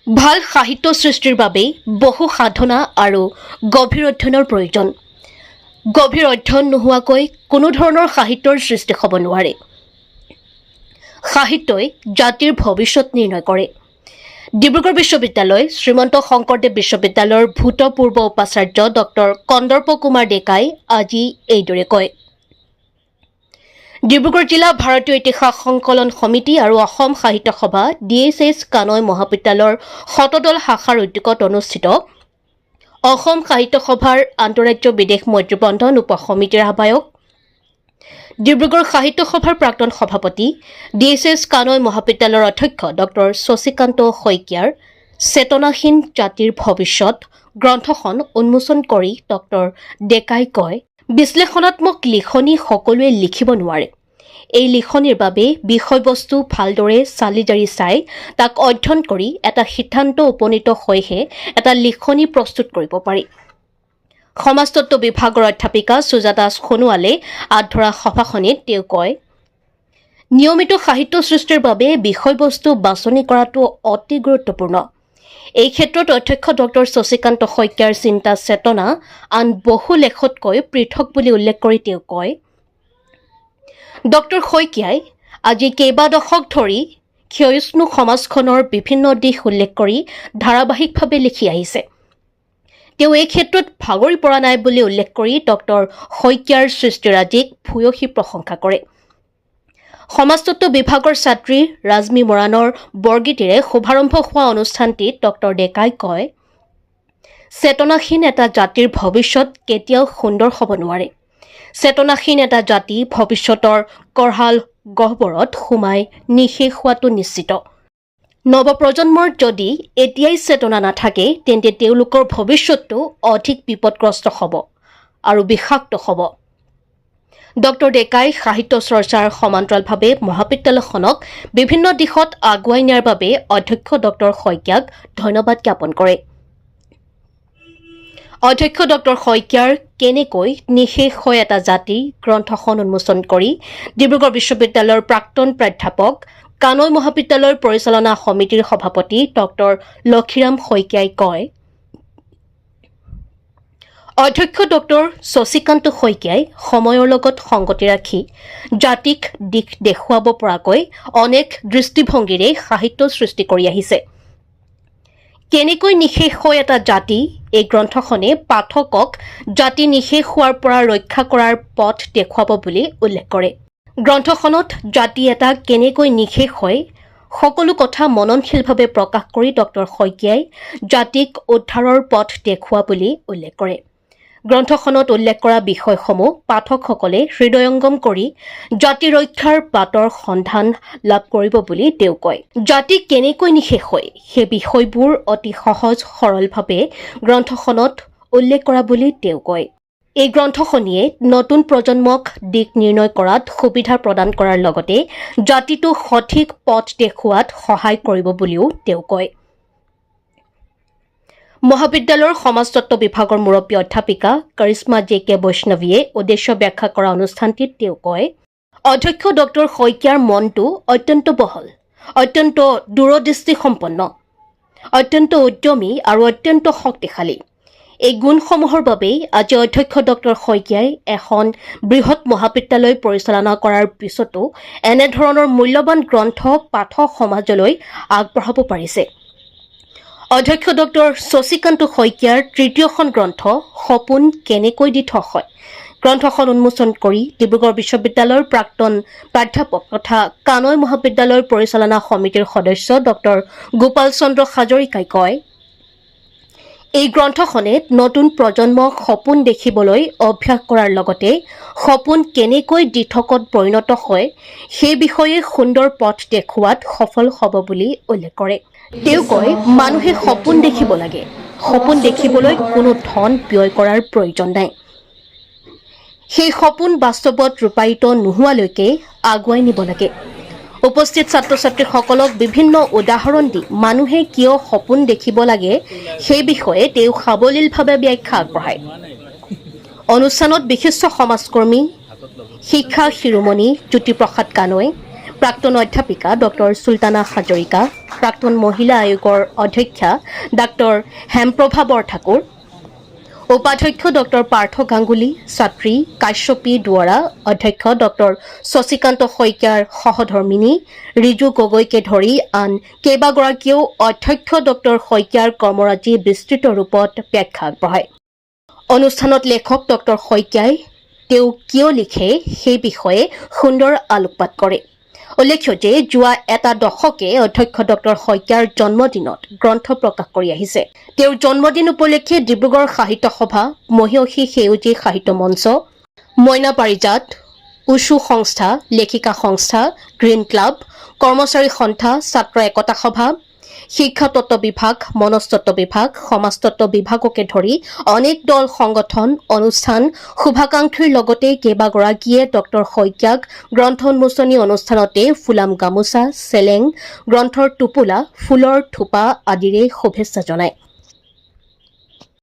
ভাল সাহিত্য সৃষ্টিৰ বাবে বহু সাধনা আৰু গভীৰ অধ্যয়নৰ প্ৰয়োজন। গভীৰ অধ্যয়ন নোহোৱাকৈ কোনো ধৰণৰ সাহিত্যৰ সৃষ্টি হ'ব নোৱাৰে। সাহিত্যই জাতিৰ ভৱিষ্যত নিৰ্ণয় কৰে। ডিব্ৰুগড় বিশ্ববিদ্যালয়, শ্ৰীমন্ত শংকৰদেৱ বিশ্ববিদ্যালয়ৰ ভূতপূৰ্ব উপাচাৰ্য ডক্টৰ কন্দৰ্প কুমাৰ ডেকাই আজি এইদৰে কয়। ডিব্ৰুগড় জিলা ভাৰতীয় ইতিহাস সংকলন সমিতি আৰু অসম সাহিত্য সভা DSS কানৈ মহাবিদ্যালয়ৰ শতদল শাখাৰ উদ্যোগত অনুষ্ঠিত অসম সাহিত্য সভাৰ আন্তঃৰাজ্য বিদেশ মৈত্ৰী বন্ধন উপ সমিতিৰ আহ্বায়ক, ডিব্ৰুগড় সাহিত্য সভাৰ প্ৰাক্তন সভাপতি, DSS কানৈ মহাবিদ্যালয়ৰ অধ্যক্ষ ডক্টৰ শশীকান্ত শইকীয়াৰ চেতনাহীন জাতিৰ ভৱিষ্যত গ্ৰন্থখন উন্মোচন কৰি ডক্টৰ ডেকাই কয়, বিশ্লেষণাত্মক লিখনি সকলোৱে লিখিব নোৱাৰে। এই লিখনিৰ বাবে বিষয়বস্তু ভালদৰে চালি জাৰি চাই তাক অধ্যয়ন কৰি এটা সিদ্ধান্ত উপনীত হৈহে এটা লিখনি প্ৰস্তুত কৰিব পাৰি। সমাজতত্ব বিভাগৰ অধ্যাপিকা সুজাতা সোণোৱালে আগধৰা সভাখনিত তেওঁ কয়, নিয়মিত সাহিত্য সৃষ্টিৰ বাবে বিষয়বস্তু বাছনি কৰাটো অতি গুৰুত্বপূৰ্ণ। এই ক্ষেত্ৰত অধ্যক্ষ ডক্টৰ শশীকান্ত শইকীয়াৰ চিন্তা চেতনা আন বহু লেখতকৈ পৃথক বুলি উল্লেখ কৰি তেওঁ কয়, ডক্টৰ শইকীয়াই আজি কেইবা দশক ধৰি ক্ষয়িষ্ণু সমাজখনৰ বিভিন্ন দিশ উল্লেখ কৰি ধাৰাবাহিকভাৱে লিখি আহিছে। তেওঁ এই ক্ষেত্ৰত ভাগৰি পৰা নাই বুলি উল্লেখ কৰি ডক্টৰ শইকীয়াৰ সৃষ্টিৰাজিক ভূয়সী প্ৰশংসা কৰে। সমাজতত্ব বিভাগৰ ছাত্ৰী ৰাজমী মৰাণৰ বৰগীতেৰে শুভাৰম্ভ হোৱা অনুষ্ঠানটিত ডক্টৰ ডেকাই কয়, চেতনাহীন এটা জাতিৰ ভৱিষ্যত কেতিয়াও সুন্দৰ হ'ব নোৱাৰে। চেতনাহীন এটা জাতি ভৱিষ্যতৰ কঢ়াল গহ্বৰত সোমাই নিঃশেষ হোৱাটো নিশ্চিত। নৱপ্ৰজন্মৰ যদি এতিয়াই চেতনা নাথাকে তেন্তে তেওঁলোকৰ ভৱিষ্যতটো অধিক বিপদগ্ৰস্ত হ'ব আৰু বিষাক্ত হ'ব। ডক্টৰ ডেকাই সাহিত্য চৰ্চাৰ সমান্তৰালভাৱে মহাবিদ্যালয়খনক বিভিন্ন দিশত আগুৱাই নিয়াৰ বাবে অধ্যক্ষ ডক্টৰ শইকীয়াক ধন্যবাদ জ্ঞাপন কৰে। অধ্যক্ষ ডক্টৰ শইকীয়াৰ কেনেকৈ নিঃশেষ হয় এটা জাতি গ্ৰন্থখন উন্মোচন কৰি ডিব্ৰুগড় বিশ্ববিদ্যালয়ৰ প্ৰাক্তন প্ৰাধ্যাপক, কানৈ মহাবিদ্যালয়ৰ পৰিচালনা সমিতিৰ সভাপতি ডক্টৰ লক্ষীৰাম শইকীয়াই কয়, অধ্যক্ষ ডক্টৰ শশীকান্ত শইকীয়াই সময়ৰ লগত সংগতি ৰাখি জাতিক দিশ দেখুৱাব পৰাকৈ অনেক দৃষ্টিভংগীৰে সাহিত্য সৃষ্টি কৰি আহিছে। কেনেকৈ নিঃশেষ হয় এটা জাতি এই গ্ৰন্থখনে পাঠকক জাতি নিঃশেষ হোৱাৰ পৰা ৰক্ষা কৰাৰ পথ দেখুৱাব বুলি উল্লেখ কৰে। গ্ৰন্থখনত জাতি এটা কেনেকৈ নিঃশেষ হয় সকলো কথা মননশীলভাৱে প্ৰকাশ কৰি ডক্টৰ শইকীয়াই জাতিক উদ্ধাৰৰ পথ দেখুওৱা বুলি উল্লেখ কৰে। গ্ৰন্থখনত উল্লেখ কৰা বিষয়সমূহ পাঠকসকলে হৃদয়ংগম কৰি জাতি ৰক্ষাৰ বাটৰ সন্ধান লাভ কৰিব বুলি তেওঁ কয়। জাতি কেনেকৈ নিঃশেষ হয় সেই বিষয়বোৰ অতি সহজ সৰলভাৱে গ্ৰন্থখনত উল্লেখ কৰা বুলি তেওঁ কয়। এই গ্ৰন্থখনিয়ে নতুন প্ৰজন্মক দিশ নিৰ্ণয় কৰাত সুবিধা প্ৰদান কৰাৰ লগতে জাতিটো সঠিক পথ দেখুওৱাত সহায় কৰিব বুলিও তেওঁ কয়। মহাবিদ্যালয়ৰ সমাজতত্ব বিভাগৰ মুৰব্বী অধ্যাপিকা কৰিশ্মা JK বৈষ্ণৱীয়ে উদ্দেশ্য ব্যাখ্যা কৰা অনুষ্ঠানটিত তেওঁ কয়, অধ্যক্ষ ডক্টৰ শইকীয়াৰ মনটো অত্যন্ত বহল, অত্যন্ত দূৰদৃষ্টিসম্পন্ন, অত্যন্ত উদ্যমী আৰু অত্যন্ত শক্তিশালী। এই গুণসমূহৰ বাবেই আজি অধ্যক্ষ ডক্টৰ শইকীয়াই এখন বৃহৎ মহাবিদ্যালয় পৰিচালনা কৰাৰ পিছতো এনেধৰণৰ মূল্যৱান গ্ৰন্থ পাঠক সমাজলৈ আগবঢ়াব পাৰিছে। অধ্যক্ষ ডক্টৰ শশীকান্ত শইকীয়াৰ তৃতীয়খন গ্ৰন্থ সপোন কেনেকৈ দিঠ হয় গ্ৰন্থখন উন্মোচন কৰি ডিব্ৰুগড় বিশ্ববিদ্যালয়ৰ প্ৰাক্তন প্ৰাধ্যাপক তথা কানৈ মহাবিদ্যালয়ৰ পৰিচালনা সমিতিৰ সদস্য ডক্টৰ গোপাল চন্দ্ৰ হাজৰিকাই কয়, এই গ্ৰন্থখনে নতুন প্ৰজন্মক সপোন দেখিবলৈ অভ্যাস কৰাৰ লগতে সপোন কেনেকৈ দিঠকত পৰিণত হয় সেই বিষয়ে সুন্দৰ পথ দেখুওৱাত সফল হ'ব বুলি উল্লেখ কৰে। তেওঁ কয়, মানুহে সপোন দেখিব লাগে। সপোন দেখিবলৈ কোনো ধন ব্যয় কৰাৰ প্ৰয়োজন নাই। সেই সপোন বাস্তৱত ৰূপায়িত নোহোৱালৈকে আগুৱাই নিব লাগে। উপস্থিত ছাত্ৰ ছাত্ৰীসকলক বিভিন্ন উদাহৰণ দি মানুহে কিয় সপোন দেখিব লাগে সেই বিষয়ে তেওঁ সাৱলীলভাৱে ব্যাখ্যা আগবঢ়ায়। অনুষ্ঠানত বিশিষ্ট সমাজকৰ্মী, শিক্ষা শিৰোমণি জ্যোতিপ্ৰসাদ কানৈ, প্ৰাক্তন অধ্যাপিকা ডক্টৰ সুলতানা হাজৰিকা, প্ৰাক্তন মহিলা আয়োগৰ অধ্যক্ষা ডাক্তৰ হেমপ্ৰভা বৰঠাকুৰ, উপাধ্যক্ষ ডক্টৰ পাৰ্থ গাংগুলী, ছাত্ৰী কাশ্যপী দুৱৰা, অধ্যক্ষ ডক্টৰ শশীকান্ত শইকীয়াৰ সহধৰ্মিনী ৰিজু গগৈকে ধৰি আন কেইবাগৰাকীয়েও অধ্যক্ষ ডক্টৰ শইকীয়াৰ কৰ্মৰাজি বিস্তৃত ৰূপত ব্যাখ্যা আগবঢ়ায়। অনুষ্ঠানত লেখক ডক্টৰ শইকীয়াই তেওঁ কিয় লিখে সেই বিষয়ে সুন্দৰ আলোকপাত কৰে। উল্লেখ্য যে যোৱা এটা দশকে অধ্যক্ষ ডক্টৰ শইকীয়াৰ জন্মদিনত গ্ৰন্থ প্ৰকাশ কৰি আহিছে। তেওঁৰ জন্মদিন উপলক্ষে ডিব্ৰুগড় সাহিত্য সভা, মহিয়সী সেউজী সাহিত্য মঞ্চ, মইনা পাৰিজাত, উষু সংস্থা, লেখিকা সংস্থা, গ্ৰীণ ক্লাব, কৰ্মচাৰী সন্থা, ছাত্ৰ একতা সভা, শিক্ষা তত্ত্ব বিভাগ, মনস্তত্ব বিভাগ, সমাজতত্ব বিভাগকে ধৰি অনেক দল সংগঠন, অনুষ্ঠান, শুভাকাংক্ষীৰ লগতে কেইবাগৰাকীয়ে ডক্টৰ শইকীয়াক গ্ৰন্থ উন্মোচনী অনুষ্ঠানতে ফুলাম গামোচা, চেলেং, গ্ৰন্থৰ টোপোলা, ফুলৰ থোপা আদিৰে শুভেচ্ছা জনায়।